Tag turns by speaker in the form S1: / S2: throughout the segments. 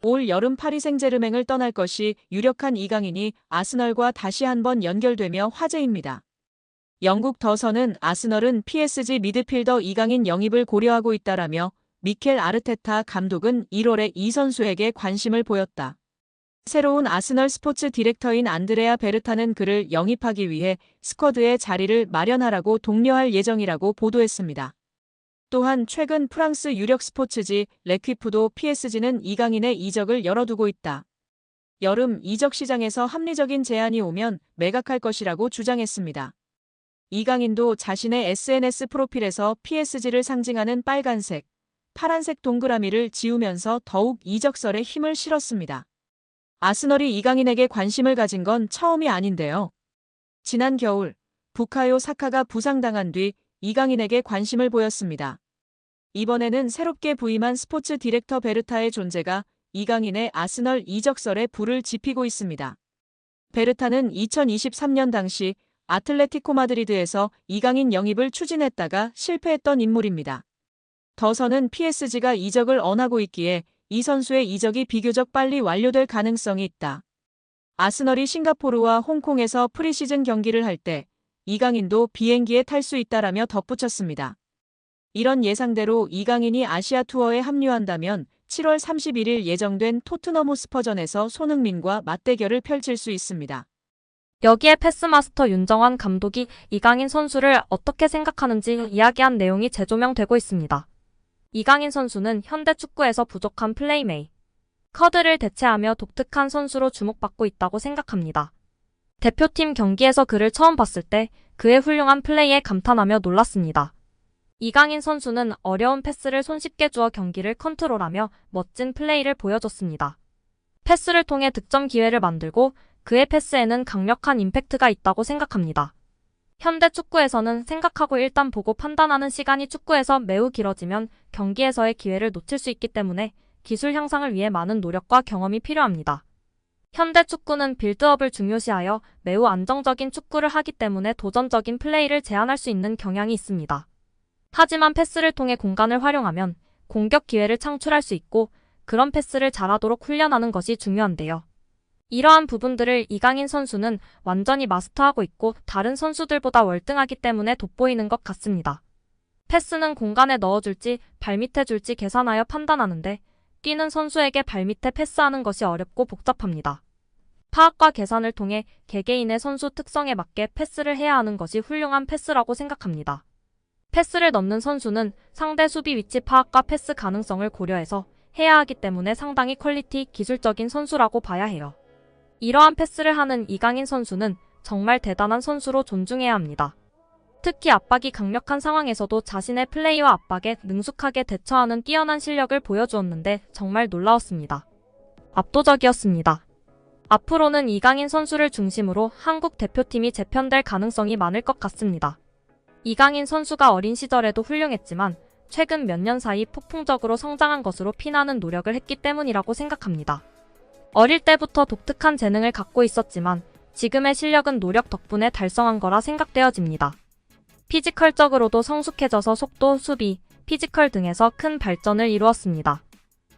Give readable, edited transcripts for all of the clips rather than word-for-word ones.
S1: 올 여름 파리 생제르맹을 떠날 것이 유력한 이강인이 아스널과 다시 한번 연결되며 화제입니다. 영국 더선은 아스널은 PSG 미드필더 이강인 영입을 고려하고 있다라며 미켈 아르테타 감독은 1월에 이 선수에게 관심을 보였다. 새로운 아스널 스포츠 디렉터인 안드레아 베르타는 그를 영입하기 위해 스쿼드에 자리를 마련하라고 독려할 예정이라고 보도했습니다. 또한 최근 프랑스 유력 스포츠지 레퀴프도 PSG는 이강인의 이적을 열어두고 있다. 여름 이적 시장에서 합리적인 제안이 오면 매각할 것이라고 주장했습니다. 이강인도 자신의 SNS 프로필에서 PSG를 상징하는 빨간색, 파란색 동그라미를 지우면서 더욱 이적설에 힘을 실었습니다. 아스널이 이강인에게 관심을 가진 건 처음이 아닌데요. 지난 겨울 부카요 사카가 부상당한 뒤 이강인에게 관심을 보였습니다. 이번에는 새롭게 부임한 스포츠 디렉터 베르타의 존재가 이강인의 아스널 이적설에 불을 지피고 있습니다. 베르타는 2023년 당시 아틀레티코 마드리드에서 이강인 영입을 추진했다가 실패했던 인물입니다. 더선은 PSG가 이적을 언하고 있기에 이 선수의 이적이 비교적 빨리 완료될 가능성이 있다. 아스널이 싱가포르와 홍콩에서 프리시즌 경기를 할 때 이강인도 비행기에 탈 수 있다라며 덧붙였습니다. 이런 예상대로 이강인이 아시아 투어에 합류한다면 7월 31일 예정된 토트넘 호스퍼전에서 손흥민과 맞대결을 펼칠 수 있습니다.
S2: 여기에 패스마스터 윤정환 감독이 이강인 선수를 어떻게 생각하는지 이야기한 내용이 재조명되고 있습니다. 이강인 선수는 현대 축구에서 부족한 플레이메이커들을 대체하며 독특한 선수로 주목받고 있다고 생각합니다. 대표팀 경기에서 그를 처음 봤을 때 그의 훌륭한 플레이에 감탄하며 놀랐습니다. 이강인 선수는 어려운 패스를 손쉽게 주어 경기를 컨트롤하며 멋진 플레이를 보여줬습니다. 패스를 통해 득점 기회를 만들고 그의 패스에는 강력한 임팩트가 있다고 생각합니다. 현대 축구에서는 생각하고 일단 보고 판단하는 시간이 축구에서 매우 길어지면 경기에서의 기회를 놓칠 수 있기 때문에 기술 향상을 위해 많은 노력과 경험이 필요합니다. 현대 축구는 빌드업을 중요시하여 매우 안정적인 축구를 하기 때문에 도전적인 플레이를 제한할 수 있는 경향이 있습니다. 하지만 패스를 통해 공간을 활용하면 공격 기회를 창출할 수 있고 그런 패스를 잘하도록 훈련하는 것이 중요한데요. 이러한 부분들을 이강인 선수는 완전히 마스터하고 있고 다른 선수들보다 월등하기 때문에 돋보이는 것 같습니다. 패스는 공간에 넣어줄지 발밑에 줄지 계산하여 판단하는데 뛰는 선수에게 발밑에 패스하는 것이 어렵고 복잡합니다. 파악과 계산을 통해 개개인의 선수 특성에 맞게 패스를 해야 하는 것이 훌륭한 패스라고 생각합니다. 패스를 넣는 선수는 상대 수비 위치 파악과 패스 가능성을 고려해서 해야 하기 때문에 상당히 퀄리티 기술적인 선수라고 봐야 해요. 이러한 패스를 하는 이강인 선수는 정말 대단한 선수로 존중해야 합니다. 특히 압박이 강력한 상황에서도 자신의 플레이와 압박에 능숙하게 대처하는 뛰어난 실력을 보여주었는데 정말 놀라웠습니다. 압도적이었습니다. 앞으로는 이강인 선수를 중심으로 한국 대표팀이 재편될 가능성이 많을 것 같습니다. 이강인 선수가 어린 시절에도 훌륭했지만 최근 몇 년 사이 폭풍적으로 성장한 것으로 피나는 노력을 했기 때문이라고 생각합니다. 어릴 때부터 독특한 재능을 갖고 있었지만 지금의 실력은 노력 덕분에 달성한 거라 생각되어집니다. 피지컬적으로도 성숙해져서 속도, 수비, 피지컬 등에서 큰 발전을 이루었습니다.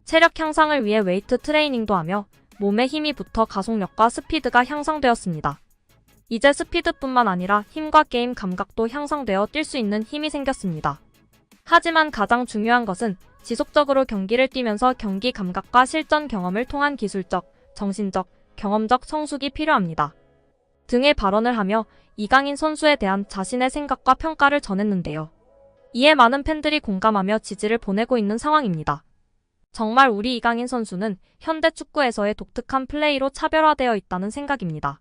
S2: 체력 향상을 위해 웨이트 트레이닝도 하며 몸에 힘이 붙어 가속력과 스피드가 향상되었습니다. 이제 스피드뿐만 아니라 힘과 게임 감각도 향상되어 뛸 수 있는 힘이 생겼습니다. 하지만 가장 중요한 것은 지속적으로 경기를 뛰면서 경기 감각과 실전 경험을 통한 기술적, 정신적, 경험적 성숙이 필요합니다. 등의 발언을 하며 이강인 선수에 대한 자신의 생각과 평가를 전했는데요. 이에 많은 팬들이 공감하며 지지를 보내고 있는 상황입니다. 정말 우리 이강인 선수는 현대 축구에서의 독특한 플레이로 차별화되어 있다는 생각입니다.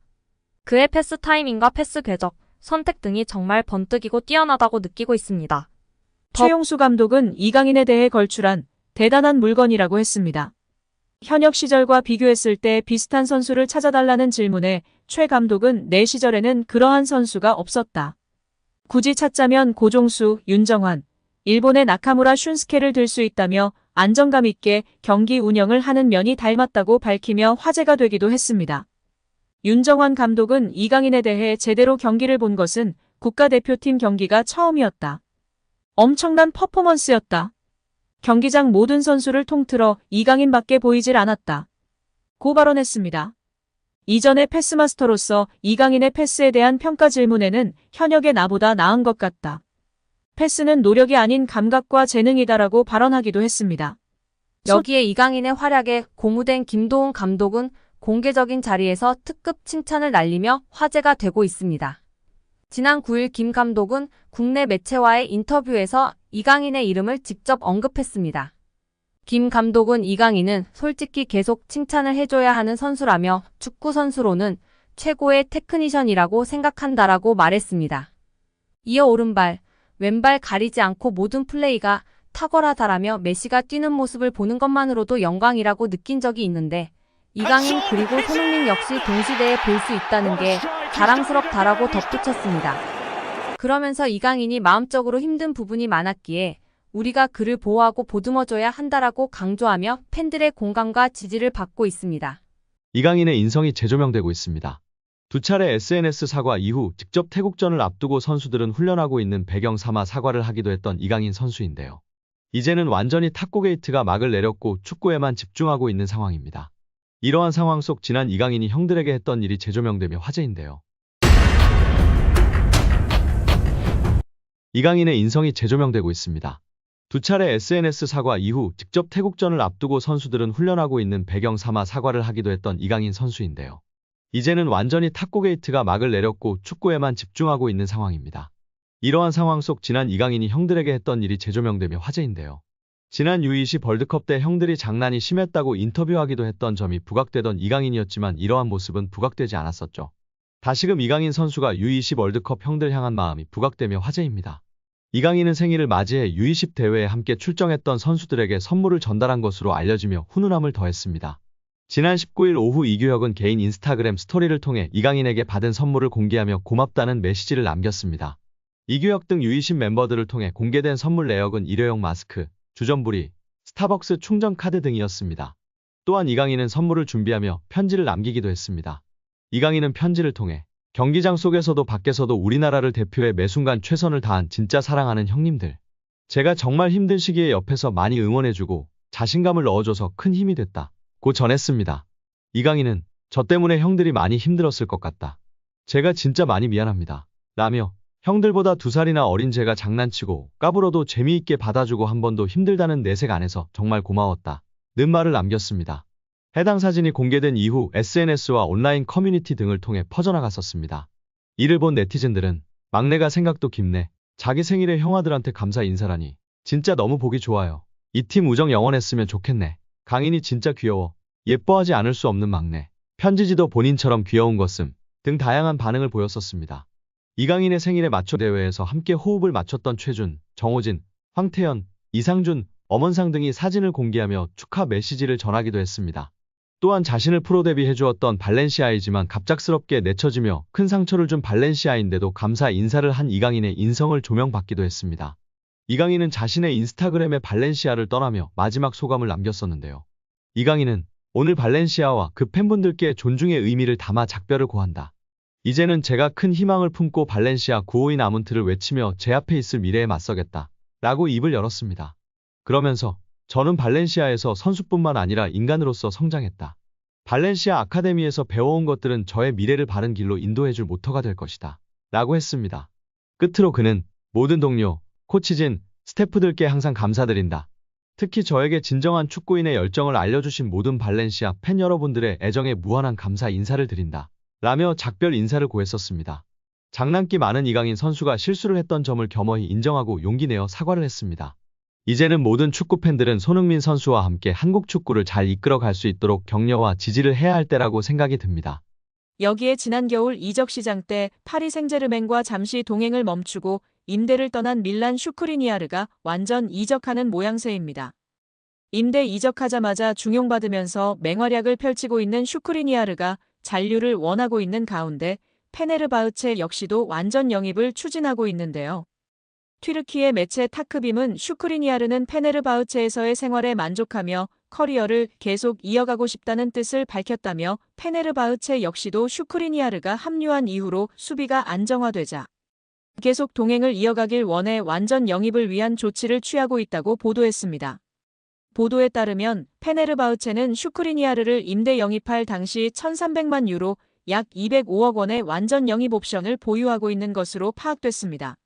S2: 그의 패스 타이밍과 패스 궤적, 선택 등이 정말 번뜩이고 뛰어나다고 느끼고 있습니다.
S1: 최용수 감독은 이강인에 대해 걸출한 대단한 물건이라고 했습니다. 현역 시절과 비교했을 때 비슷한 선수를 찾아달라는 질문에 최 감독은 내 시절에는 그러한 선수가 없었다. 굳이 찾자면 고종수, 윤정환, 일본의 나카무라 슌스케를 들 수 있다며 안정감 있게 경기 운영을 하는 면이 닮았다고 밝히며 화제가 되기도 했습니다. 윤정환 감독은 이강인에 대해 제대로 경기를 본 것은 국가대표팀 경기가 처음이었다. 엄청난 퍼포먼스였다. 경기장 모든 선수를 통틀어 이강인밖에 보이질 않았다. 고 발언했습니다. 이전의 패스마스터로서 이강인의 패스에 대한 평가 질문에는 현역의 나보다 나은 것 같다. 패스는 노력이 아닌 감각과 재능이다라고 발언하기도 했습니다.
S2: 여기에 이강인의 활약에 고무된 김도훈 감독은 공개적인 자리에서 특급 칭찬을 날리며 화제가 되고 있습니다. 지난 9일 김 감독은 국내 매체와의 인터뷰에서 이강인의 이름을 직접 언급했습니다. 김 감독은 이강인은 솔직히 계속 칭찬을 해줘야 하는 선수라며 축구 선수로는 최고의 테크니션이라고 생각한다라고 말했습니다. 이어 오른발, 왼발 가리지 않고 모든 플레이가 탁월하다라며 메시가 뛰는 모습을 보는 것만으로도 영광이라고 느낀 적이 있는데 이강인 그리고 손흥민 역시 동시대에 볼 수 있다는 게 자랑스럽다라고 덧붙였습니다. 그러면서 이강인이 마음적으로 힘든 부분이 많았기에 우리가 그를 보호하고 보듬어줘야 한다라고 강조하며 팬들의 공감과 지지를 받고 있습니다.
S3: 이강인의 인성이 재조명되고 있습니다. 두 차례 SNS 사과 이후 직접 태국전을 앞두고 선수들은 훈련하고 있는 배경 삼아 사과를 하기도 했던 이강인 선수인데요. 이제는 완전히 탁구 게이트가 막을 내렸고 축구에만 집중하고 있는 상황입니다. 이러한 상황 속 지난 이강인이 형들에게 했던 일이 재조명되며 화제인데요. 이강인의 인성이 재조명되고 있습니다. 두 차례 SNS 사과 이후 직접 태국전을 앞두고 선수들은 훈련하고 있는 배경 삼아 사과를 하기도 했던 이강인 선수인데요. 이제는 완전히 탁구 게이트가 막을 내렸고 축구에만 집중하고 있는 상황입니다. 이러한 상황 속 지난 이강인이 형들에게 했던 일이 재조명되며 화제인데요. 지난 U20 월드컵 때 형들이 장난이 심했다고 인터뷰하기도 했던 점이 부각되던 이강인이었지만 이러한 모습은 부각되지 않았었죠. 다시금 이강인 선수가 U20 월드컵 형들 향한 마음이 부각되며 화제입니다. 이강인은 생일을 맞이해 U20 대회에 함께 출정했던 선수들에게 선물을 전달한 것으로 알려지며 훈훈함을 더했습니다. 지난 19일 오후 이규혁은 개인 인스타그램 스토리를 통해 이강인에게 받은 선물을 공개하며 고맙다는 메시지를 남겼습니다. 이규혁 등 U20 멤버들을 통해 공개된 선물 내역은 일회용 마스크, 주전부리, 스타벅스 충전 카드 등이었습니다. 또한 이강인은 선물을 준비하며 편지를 남기기도 했습니다. 이강인은 편지를 통해 경기장 속에서도 밖에서도 우리나라를 대표해 매순간 최선을 다한 진짜 사랑하는 형님들. 제가 정말 힘든 시기에 옆에서 많이 응원해주고 자신감을 넣어줘서 큰 힘이 됐다. 고 전했습니다. 이강인은 저 때문에 형들이 많이 힘들었을 것 같다. 제가 진짜 많이 미안합니다. 라며 형들보다 2살이나 어린 제가 장난치고 까불어도 재미있게 받아주고 한 번도 힘들다는 내색 안 해서 정말 고마웠다. 는 말을 남겼습니다. 해당 사진이 공개된 이후 SNS와 온라인 커뮤니티 등을 통해 퍼져나갔었습니다. 이를 본 네티즌들은 막내가 생각도 깊네. 자기 생일에 형아들한테 감사 인사라니. 진짜 너무 보기 좋아요. 이 팀 우정 영원했으면 좋겠네. 강인이 진짜 귀여워. 예뻐하지 않을 수 없는 막내. 편지지도 본인처럼 귀여운 것음 등 다양한 반응을 보였었습니다. 이강인의 생일에 맞춰 대회에서 함께 호흡을 맞췄던 최준, 정호진, 황태현, 이상준, 엄원상 등이 사진을 공개하며 축하 메시지를 전하기도 했습니다. 또한 자신을 프로 데뷔해주었던 발렌시아이지만 갑작스럽게 내쳐지며 큰 상처를 준 발렌시아인데도 감사 인사를 한 이강인의 인성을 조명받기도 했습니다. 이강인은 자신의 인스타그램에 발렌시아를 떠나며 마지막 소감을 남겼었는데요. 이강인은 오늘 발렌시아와 그 팬분들께 존중의 의미를 담아 작별을 고한다. 이제는 제가 큰 희망을 품고 발렌시아 952 아문트를 외치며 제 앞에 있을 미래에 맞서겠다. 라고 입을 열었습니다. 그러면서 저는 발렌시아에서 선수뿐만 아니라 인간으로서 성장했다. 발렌시아 아카데미에서 배워온 것들은 저의 미래를 바른 길로 인도해줄 모터가 될 것이다. 라고 했습니다. 끝으로 그는 모든 동료, 코치진, 스태프들께 항상 감사드린다. 특히 저에게 진정한 축구인의 열정을 알려주신 모든 발렌시아 팬 여러분들의 애정에 무한한 감사 인사를 드린다. 라며 작별 인사를 고했었습니다. 장난기 많은 이강인 선수가 실수를 했던 점을 겸허히 인정하고 용기 내어 사과를 했습니다. 이제는 모든 축구팬들은 손흥민 선수와 함께 한국 축구를 잘 이끌어갈 수 있도록 격려와 지지를 해야 할 때라고 생각이 듭니다.
S1: 여기에 지난 겨울 이적 시장 때 파리 생제르맹과 잠시 동행을 멈추고 임대를 떠난 밀란 슈크리니아르가 완전 이적하는 모양새입니다. 임대 이적하자마자 중용받으면서 맹활약을 펼치고 있는 슈크리니아르가 잔류를 원하고 있는 가운데 페네르바흐체 역시도 완전 영입을 추진하고 있는데요. 튀르키예 매체 타크빔은 슈크리니아르는 페네르바흐체에서의 생활에 만족하며 커리어를 계속 이어가고 싶다는 뜻을 밝혔다며 페네르바흐체 역시도 슈크리니아르가 합류한 이후로 수비가 안정화되자 계속 동행을 이어가길 원해 완전 영입을 위한 조치를 취하고 있다고 보도했습니다. 보도에 따르면 페네르바흐체는 슈크리니아르를 임대 영입할 당시 1,300만 유로 약 205억 원의 완전 영입 옵션을 보유하고 있는 것으로 파악됐습니다.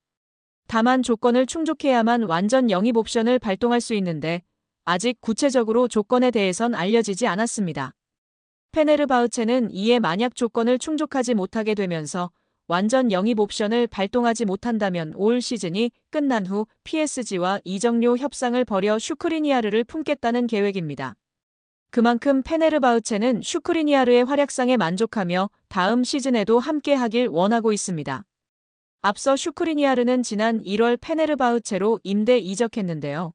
S1: 다만 조건을 충족해야만 완전 영입 옵션을 발동할 수 있는데 아직 구체적으로 조건에 대해선 알려지지 않았습니다. 페네르바흐체는 이에 만약 조건을 충족하지 못하게 되면서 완전 영입 옵션을 발동하지 못한다면 올 시즌이 끝난 후 PSG와 이적료 협상을 벌여 슈크리니아르를 품겠다는 계획입니다. 그만큼 페네르바흐체는 슈크리니아르의 활약상에 만족하며 다음 시즌에도 함께하길 원하고 있습니다. 앞서 슈크리니아르는 지난 1월 페네르바흐체로 임대 이적했는데요.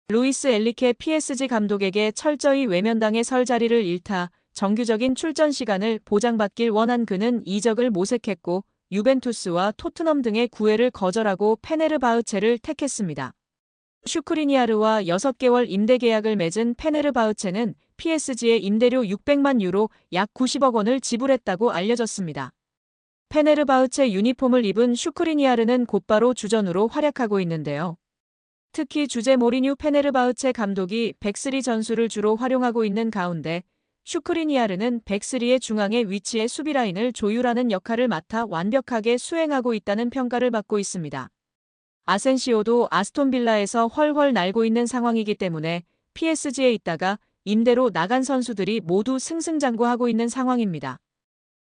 S1: 루이스 엘리케 PSG 감독에게 철저히 외면당해 설 자리를 잃다 정규적인 출전 시간을 보장받길 원한 그는 이적을 모색했고 유벤투스와 토트넘 등의 구애를 거절하고 페네르바흐체를 택했습니다. 슈크리니아르와 6개월 임대 계약을 맺은 페네르바흐체는 PSG의 임대료 600만 유로 약 90억 원을 지불했다고 알려졌습니다. 페네르바흐체 유니폼을 입은 슈크리니아르는 곧바로 주전으로 활약하고 있는데요. 특히 주제 모리뉴 페네르바흐체 감독이 백스리 전술을 주로 활용하고 있는 가운데 슈크리니아르는 백스리의 중앙에 위치해 수비라인을 조율하는 역할을 맡아 완벽하게 수행하고 있다는 평가를 받고 있습니다. 아센시오도 아스톤빌라에서 훨훨 날고 있는 상황이기 때문에 PSG에 있다가 임대로 나간 선수들이 모두 승승장구하고 있는 상황입니다.